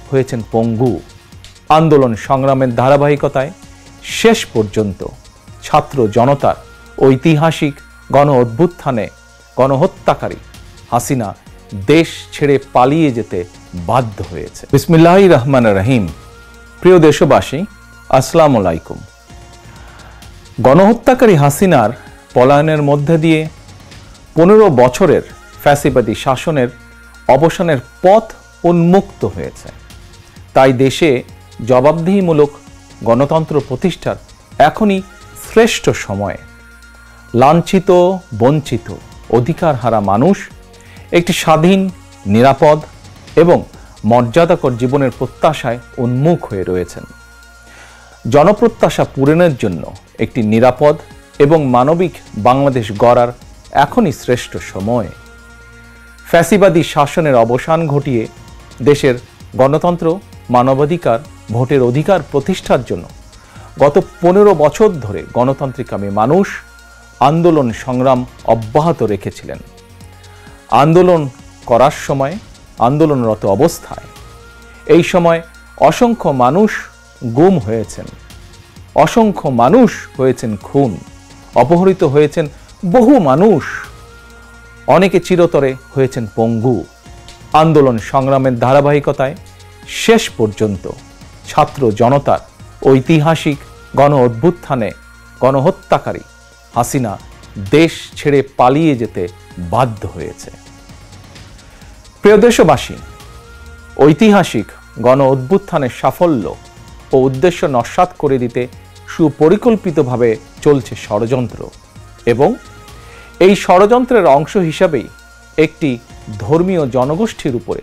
হয়েছেন পঙ্গু। আন্দোলন সংগ্রামের ধারাবাহিকতায় শেষ পর্যন্ত ছাত্র জনতার ঐতিহাসিক গণ অভ্যুত্থানে গণহত্যাকারী হাসিনা দেশ ছেড়ে পালিয়ে যেতে বাধ্য হয়েছে। বিসমিল্লাহির রহমানির রহিম। প্রিয় দেশবাসী, আসসালামু আলাইকুম। গণহত্যাকারী হাসিনার পলায়নের মধ্যে দিয়ে 15 বছরের ফ্যাসিবাদী শাসনের অবসানের পথ উন্মুক্ত হয়েছে। তাই দেশে জবাবদিহিমূলক গণতন্ত্র প্রতিষ্ঠার এখনই শ্রেষ্ঠ সময়। লাঞ্ছিত, বঞ্চিত, অধিকারহারা মানুষ একটি স্বাধীন, নিরাপদ এবং মর্যাদাকর জীবনের প্রত্যাশায় উন্মুখ হয়ে রয়েছেন। জনপ্রত্যাশা পূরণের জন্য একটি নিরাপদ এবং মানবিক বাংলাদেশ গড়ার এখনই শ্রেষ্ঠ সময়। ফ্যাসিবাদী শাসনের অবসান ঘটিয়ে দেশের গণতন্ত্র, মানবাধিকার, ভোটের অধিকার প্রতিষ্ঠার জন্য গত 15 বছর ধরে গণতান্ত্রিকামী মানুষ আন্দোলন সংগ্রাম অব্যাহত রেখেছিলেন। আন্দোলন করার সময়, আন্দোলনরত অবস্থায় এই সময় অসংখ্য মানুষ গুম হয়েছেন, অসংখ্য মানুষ হয়েছেন খুন, অপহৃত হয়েছেন বহু মানুষ, অনেকে চিরতরে হয়েছেন পঙ্গু। আন্দোলন সংগ্রামের ধারাবাহিকতায় শেষ পর্যন্ত ছাত্র জনতার ঐতিহাসিক গণ অভ্যুত্থানে গণহত্যাকারী হাসিনা দেশ ছেড়ে পালিয়ে যেতে বাধ্য হয়েছে। প্রিয় দেশবাসী, ঐতিহাসিক গণ অভ্যুত্থানের সাফল্য ও উদ্দেশ্য নস্যাৎ করে দিতে সুপরিকল্পিতভাবে চলছে ষড়যন্ত্র এবং এই ষড়যন্ত্রের অংশ হিসাবেই একটি ধর্মীয় জনগোষ্ঠীর উপরে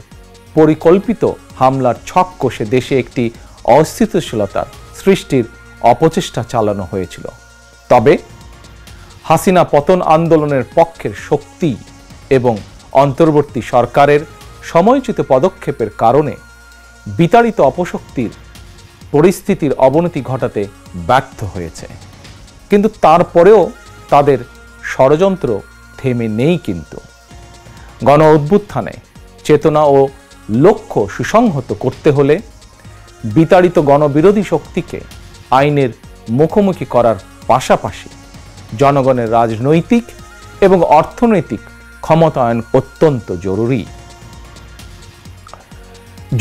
পরিকল্পিত হামলার ছক কষে দেশে একটি অস্থিতিশীলতার সৃষ্টির অপচেষ্টা চালানো হয়েছিল। তবে হাসিনা পতন আন্দোলনের পক্ষের শক্তি এবং অন্তর্বর্তী সরকারের সময়োচিত পদক্ষেপের কারণে বিতাড়িত অপশক্তির পরিস্থিতির অবনতি ঘটাতে ব্যর্থ হয়েছে। কিন্তু তারপরেও তাদের ষড়যন্ত্র থেমে নেই। কিন্তু গণ অভ্যুত্থানে চেতনা ও লক্ষ্য সুসংহত করতে হলে বিতাড়িত গণবিরোধী শক্তিকে আইনের মুখোমুখি করার পাশাপাশি জনগণের রাজনৈতিক এবং অর্থনৈতিক ক্ষমতায়ন অত্যন্ত জরুরি।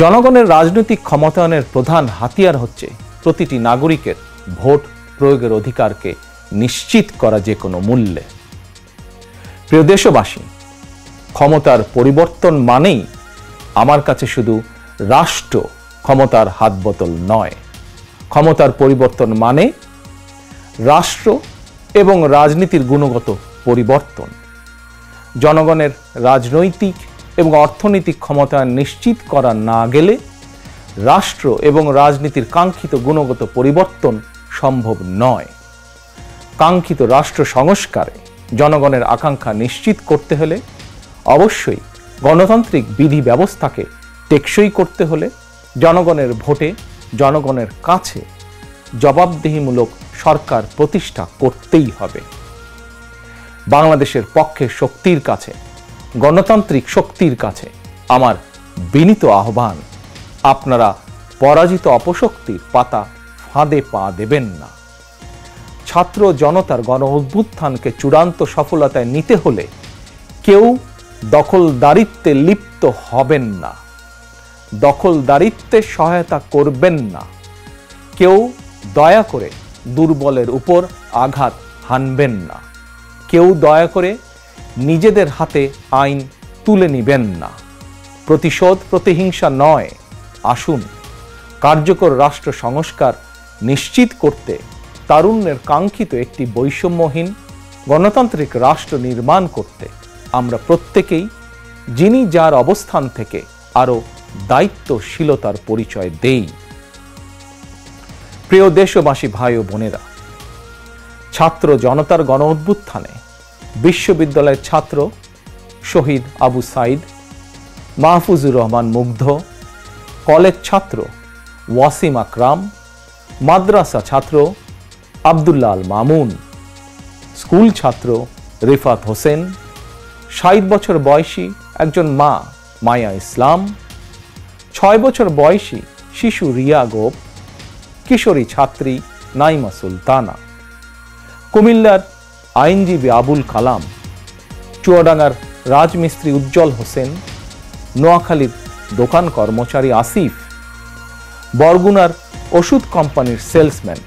জনগণের রাজনৈতিক ক্ষমতায়নের প্রধান হাতিয়ার হচ্ছে প্রতিটি নাগরিকের ভোট প্রয়োগের অধিকারকে নিশ্চিত করা যে কোনো মূল্যে। প্রিয় দেশবাসী, ক্ষমতার পরিবর্তন মানেই আমার কাছে শুধু রাষ্ট্র ক্ষমতার হাতবোতল নয়। ক্ষমতার পরিবর্তন মানে রাষ্ট্র এবং রাজনীতির গুণগত পরিবর্তন। জনগণের রাজনৈতিক এবং অর্থনৈতিক ক্ষমতায়ন নিশ্চিত করা না গেলে রাষ্ট্র এবং রাজনীতির কাঙ্ক্ষিত গুণগত পরিবর্তন সম্ভব নয়। কাঙ্ক্ষিত রাষ্ট্র সংস্কারে জনগণের আকাঙ্ক্ষা নিশ্চিত করতে হলে অবশ্যই গণতান্ত্রিক বিধি ব্যবস্থাকে টেকসই করতে হলে জনগণের ভোটে জনগণের কাছে জবাবদিহিমূলক সরকার প্রতিষ্ঠা করতেই হবে। বাংলাদেশের পক্ষে শক্তির কাছে, গণতান্ত্রিক শক্তির কাছে আমার বিনীত আহ্বান, আপনারা পরাজিত অপশক্তির পাতা ফাঁদে পা দেবেন না। ছাত্র জনতার গণ অভ্যুত্থানকে চূড়ান্ত সফলতায় নিতে হলে কেউ দখলদারিত্বে লিপ্ত হবেন না, দখলদারিত্বে সহায়তা করবেন না, কেউ দয়া করে দুর্বলের উপর আঘাত হানবেন না, কেউ দয়া করে নিজেদের হাতে আইন তুলে নিবেন না। প্রতিশোধ, প্রতিহিংসা নয়। আসুন কার্যকর রাষ্ট্র সংস্কার নিশ্চিত করতে তারুণ্যের কাঙ্ক্ষিত একটি বৈষম্যহীন গণতান্ত্রিক রাষ্ট্র নির্মাণ করতে আমরা প্রত্যেকেই যিনি যার অবস্থান থেকে আরও দায়িত্বশীলতার পরিচয় দেই। প্রিয় দেশবাসী, ভাই ও বোনেরা, ছাত্র জনতার গণ অভ্যুত্থানে বিশ্ববিদ্যালয়ের ছাত্র শহীদ আবু সাইদ, মাহফুজুর রহমান মুগ্ধ, কলেজ ছাত্র ওয়াসিম আকরাম, মাদ্রাসা ছাত্র আব্দুল্লাহ আল মামুন, স্কুল ছাত্র রিফাত হোসেন, 60 বছর বয়সী একজন মা মায়া ইসলাম, 6 বছর বয়সী শিশু রিয়া গোপ, কিশোরী ছাত্রী নাইমা সুলতানা, কুমিল্লার আইনজীবী আবুল কালাম, চুয়াডাঙ্গার রাজমিস্ত্রি উজ্জ্বল হোসেন, নোয়াখালীর দোকান কর্মচারী আসিফ, বরগুনার ওষুধ কোম্পানির সেলসম্যান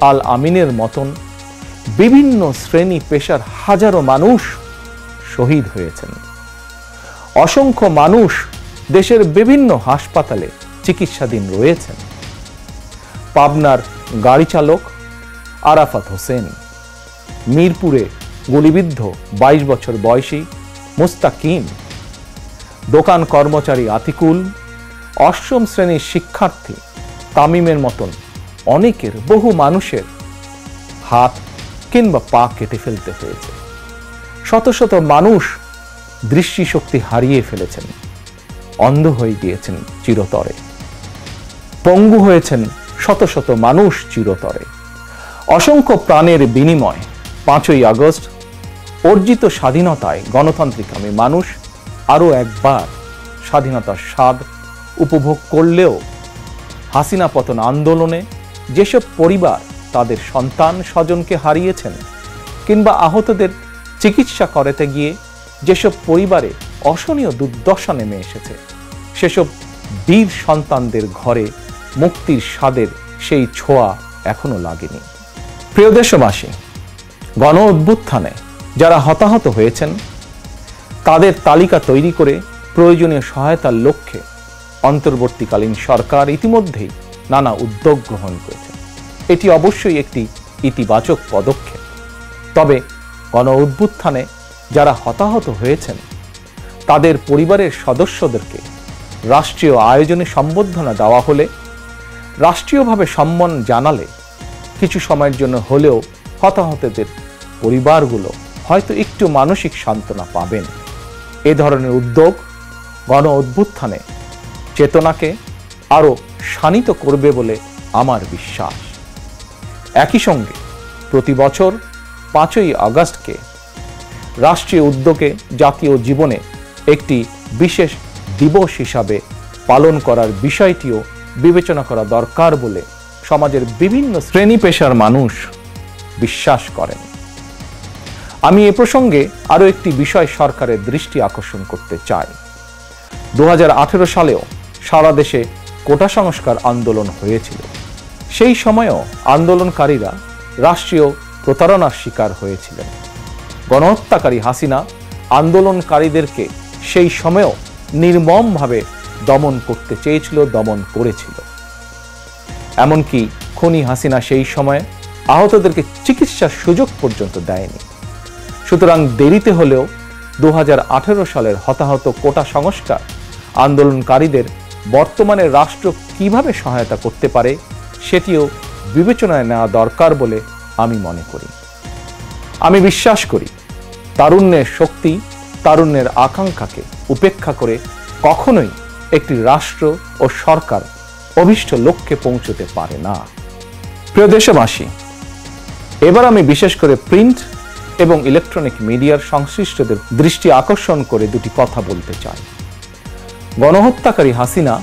আল আমিনের মতন বিভিন্ন শ্রেণী পেশার হাজারো মানুষ শহীদ হয়েছেন। অসংখ্য মানুষ দেশের বিভিন্ন হাসপাতালে চিকিৎসাধীন রয়েছেন। পাবনার গাড়ি চালক আরাফাত হোসেন, মিরপুরে গুলিবিদ্ধ 22 বছর বয়সী মুস্তাকিম, দোকান কর্মচারী আতিকুল, অষ্টম শ্রেণীর শিক্ষার্থী তামিমের মতন অনেকের, বহু মানুষের হাত কিংবা পা কেটে ফেলতে হয়েছে। শত শত মানুষ দৃষ্টিশক্তি হারিয়ে ফেলেছেন, অন্ধ হয়ে গিয়েছেন চিরতরে, পঙ্গু হয়েছেন শত শত মানুষ চিরতরে। অসংখ্য প্রাণের বিনিময় 5ই আগস্ট অর্জিত স্বাধীনতায় গণতান্ত্রিকামী মানুষ আরও একবার স্বাধীনতার স্বাদ উপভোগ করলেও হাসিনা পতন আন্দোলনে যেসব পরিবার তাদের সন্তান স্বজনকে হারিয়েছেন কিংবা আহতদের চিকিৎসা করাতে গিয়ে যেসব পরিবারে অসহনীয় দুর্দশা নেমে এসেছে, সেসব বীর সন্তানদের ঘরে মুক্তির স্বাদের সেই ছোঁয়া এখনো লাগেনি। প্রিয় দেশবাসী, গণ অভ্যুত্থানে যারা হতাহত হয়েছেন তাদের তালিকা তৈরি করে প্রয়োজনীয় সহায়তার লক্ষ্যে অন্তর্বর্তীকালীন সরকার ইতিমধ্যেই নানা উদ্যোগ গ্রহণ করেছে। এটি অবশ্যই একটি ইতিবাচক পদক্ষেপ। তবে গণ অভ্যুত্থানে যারা হতাহত হয়েছেন তাদের পরিবারের সদস্যদেরকে রাষ্ট্রীয় আয়োজনে সম্বর্ধনা দেওয়া হলে, রাষ্ট্রীয়ভাবে সম্মান জানালে কিছু সময়ের জন্য হলেও হতাহতদের পরিবারগুলো হয়তো একটু মানসিক সান্ত্বনা পাবেন। এ ধরনের উদ্যোগ গণ অভ্যুত্থানে চেতনাকে আরও শানিত করবে বলে আমার বিশ্বাস। একই সঙ্গে প্রতি বছর 5ই আগস্টকে রাষ্ট্রীয় উদ্যোগে জাতীয় জীবনে একটি বিশেষ দিবস হিসাবে পালন করার বিষয়টিও বিবেচনা করা দরকার বলে সমাজের বিভিন্ন শ্রেণী পেশার মানুষ বিশ্বাস করেন। আমি এ প্রসঙ্গে আরও একটি বিষয় সরকারের দৃষ্টি আকর্ষণ করতে চাই। 2018 সালেও সারা দেশে কোটা সংস্কার আন্দোলন হয়েছিল। সেই সময়েও আন্দোলনকারীরা রাষ্ট্রীয় প্রতারণার শিকার হয়েছিলেন। গণহত্যাকারী হাসিনা আন্দোলনকারীদেরকে সেই সময়েও নির্মমভাবে দমন করতে চেয়েছিল, দমন করেছিল। এমনকি খুনি হাসিনা সেই সময়ে আহতদেরকে চিকিৎসার সুযোগ পর্যন্ত দেয়নি। সুতরাং দেরিতে হলেও 2018 সালের হতাহত কোটা সংস্কার আন্দোলনকারীদের বর্তমানে রাষ্ট্র কিভাবে সহায়তা করতে পারে সেটিও বিবেচনায় নেওয়া দরকার বলে আমি মনে করি। আমি বিশ্বাস করি তারুণ্যের শক্তি, তারুণ্যের আকাঙ্ক্ষাকে উপেক্ষা করে কখনোই একটি রাষ্ট্র ও সরকার অভীষ্ট লক্ষ্যে পৌঁছতে পারে না। প্রিয় দেশবাসী, এবার আমি বিশেষ করে প্রিন্ট এবং ইলেকট্রনিক মিডিয়ার সংশ্লিষ্টদের দৃষ্টি আকর্ষণ করে দুটি কথা বলতে চাই। গণহত্যাকারী হাসিনা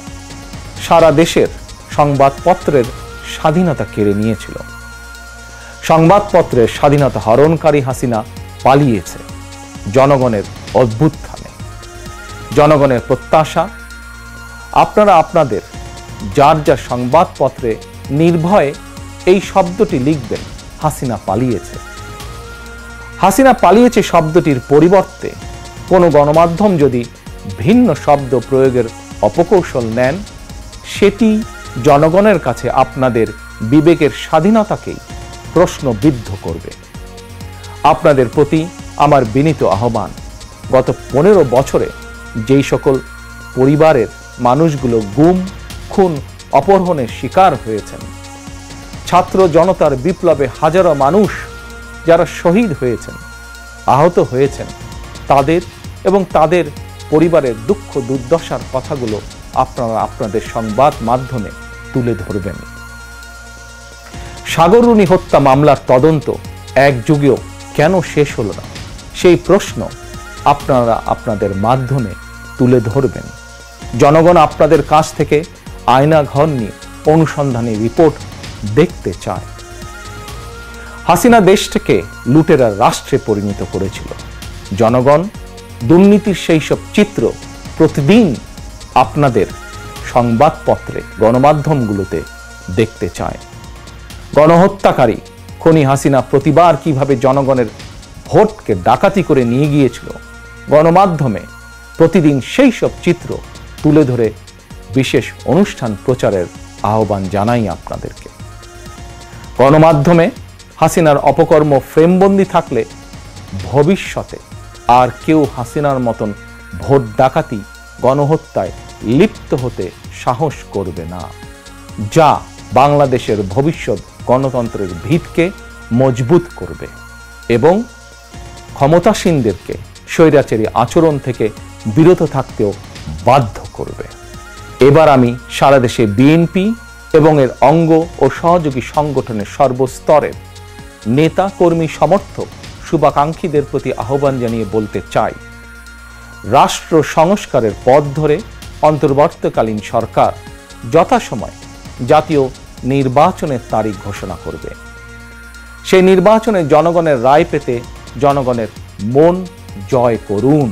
সারা দেশের সংবাদপত্রের স্বাধীনতা কেড়ে নিয়েছিল। সংবাদপত্রের স্বাধীনতা হরণকারী হাসিনা পালিয়েছে জনগণের অভ্যুত্থানে। জনগণের প্রত্যাশা, আপনারা আপনাদের যার যার সংবাদপত্রে নির্ভয়ে এই শব্দটি লিখবেন, হাসিনা পালিয়েছে। হাসিনা পালিয়েছে শব্দটির পরিবর্তে কোনো গণমাধ্যম যদি ভিন্ন শব্দ প্রয়োগের অপকৌশল নেন, সেটি জনগণের কাছে আপনাদের বিবেকের স্বাধীনতাকেই প্রশ্নবিদ্ধ করবে। আপনাদের প্রতি আমার বিনীত আহ্বান, গত 15 বছরে যেই সকল পরিবারের মানুষগুলো গুম, খুন, অপহরণের শিকার হয়েছেন, ছাত্র জনতার বিপ্লবে হাজারো মানুষ যারা শহীদ হয়েছেন, আহত হয়েছেন, তাদের এবং তাদের পরিবারের দুঃখ দুর্দশার কথাগুলো আপনারা আপনাদের সংবাদ মাধ্যমে তুলে ধরবেন। সাগররুনি হত্যা মামলার তদন্ত এক যুগেও কেন শেষ হলো না, সেই প্রশ্ন আপনারা আপনাদের মাধ্যমে তুলে ধরবেন। জনগণ আপনাদের কাছ থেকে আয়নাঘর নিয়ে অনুসন্ধানী রিপোর্ট দেখতে চায়। হাসিনা দেশটাকে লুটেরার রাষ্ট্রে পরিণত করেছিল। জনগণ দুর্নীতির সেই সব চিত্র প্রতিদিন আপনাদের সংবাদপত্রে, গণমাধ্যমগুলোতে দেখতে চায়। গণহত্যাকারী খনি হাসিনা প্রতিবার কিভাবে জনগণের ভোটকে ডাকাতি করে নিয়ে গিয়েছিল, গণমাধ্যমে প্রতিদিন সেই সব চিত্র তুলে ধরে বিশেষ অনুষ্ঠান প্রচারের আহ্বান জানাই আপনাদেরকে। গণমাধ্যমে হাসিনার অপকর্ম ফ্রেমবন্দি থাকলে ভবিষ্যতে আর কেউ হাসিনার মতন ভোট ডাকাতি, গণহত্যায় লিপ্ত হতে সাহস করবে না, যা বাংলাদেশের ভবিষ্যৎ গণতন্ত্রের ভিতকে মজবুত করবে এবং ক্ষমতাসীনদেরকে স্বৈরাচারী আচরণ থেকে বিরত থাকতেও বাধ্য করবে। এবার আমি সারা দেশে বিএনপি এবং এর অঙ্গ ও সহযোগী সংগঠনের সর্বস্তরের নেতা, কর্মী, সমর্থক, শুভাকাঙ্ক্ষীদের প্রতি আহ্বান জানিয়ে বলতে চাই, রাষ্ট্র সংস্কারের পথ ধরে অন্তর্বর্তীকালীন সরকার যথাসময়ে জাতীয় নির্বাচনের তারিখ ঘোষণা করবে। সেই নির্বাচনে জনগণের রায় পেতে জনগণের মন জয় করুন।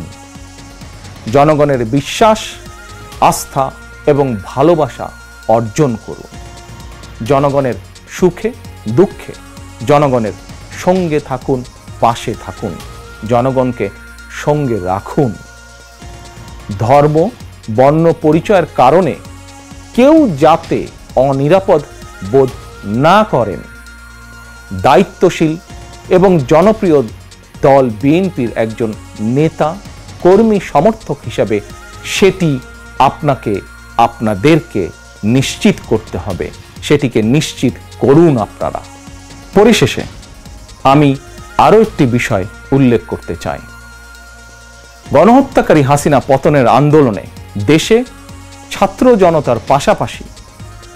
জনগণের বিশ্বাস, আস্থা এবং ভালোবাসা অর্জন করুন। জনগণের সুখে দুঃখে জনগণের সঙ্গে থাকুন, পাশে থাকুন, জনগণকে সঙ্গে রাখুন। ধর্ম, বর্ণ পরিচয়ের কারণে কেউ যাতে অনিরাপদ বোধ না করেন, দায়িত্বশীল এবং জনপ্রিয় দল বিএনপির একজন নেতা, কর্মী, সমর্থক হিসাবে সেটি আপনাদেরকে নিশ্চিত করতে হবে। সেটিকে নিশ্চিত করুন আপনারা। পরিশেষে আমি আরও একটি বিষয় উল্লেখ করতে চাই। গণহত্যাকারী হাসিনা পতনের আন্দোলনে দেশে ছাত্র জনতার পাশাপাশি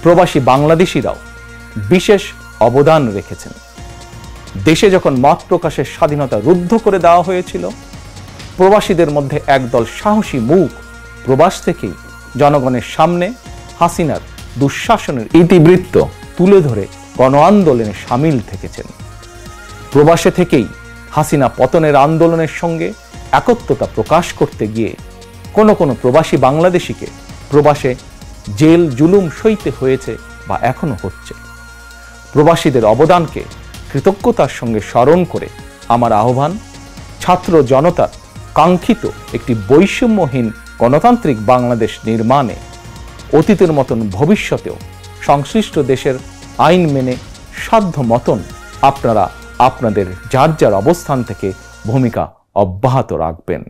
প্রবাসী বাংলাদেশিরাও বিশেষ অবদান রেখেছেন। দেশে যখন মত প্রকাশের স্বাধীনতা রুদ্ধ করে দেওয়া হয়েছিল, প্রবাসীদের মধ্যে একদল সাহসী মুখ প্রবাস থেকেই জনগণের সামনে হাসিনার দুঃশাসনের ইতিবৃত্ত তুলে ধরে গণ আন্দোলনে সামিল থেকেছেন। প্রবাসে থেকেই হাসিনা পতনের আন্দোলনের সঙ্গে একত্রতা প্রকাশ করতে গিয়ে কোনো প্রবাসী বাংলাদেশিকে প্রবাসে জেল জুলুম সইতে হয়েছে বা এখনো হচ্ছে। প্রবাসীদের অবদানকে কৃতজ্ঞতার সঙ্গে স্মরণ করে আমার আহ্বান, ছাত্র জনতার কাঙ্ক্ষিত একটি বৈষম্যহীন গণতান্ত্রিক বাংলাদেশ নির্মাণে অতীতের মতন ভবিষ্যতেও সংশ্লিষ্ট দেশের আইন মেনে সাধ্য মতন আপনারা আপনাদের যার যার অবস্থান থেকে ভূমিকা অব্যাহত রাখবেন।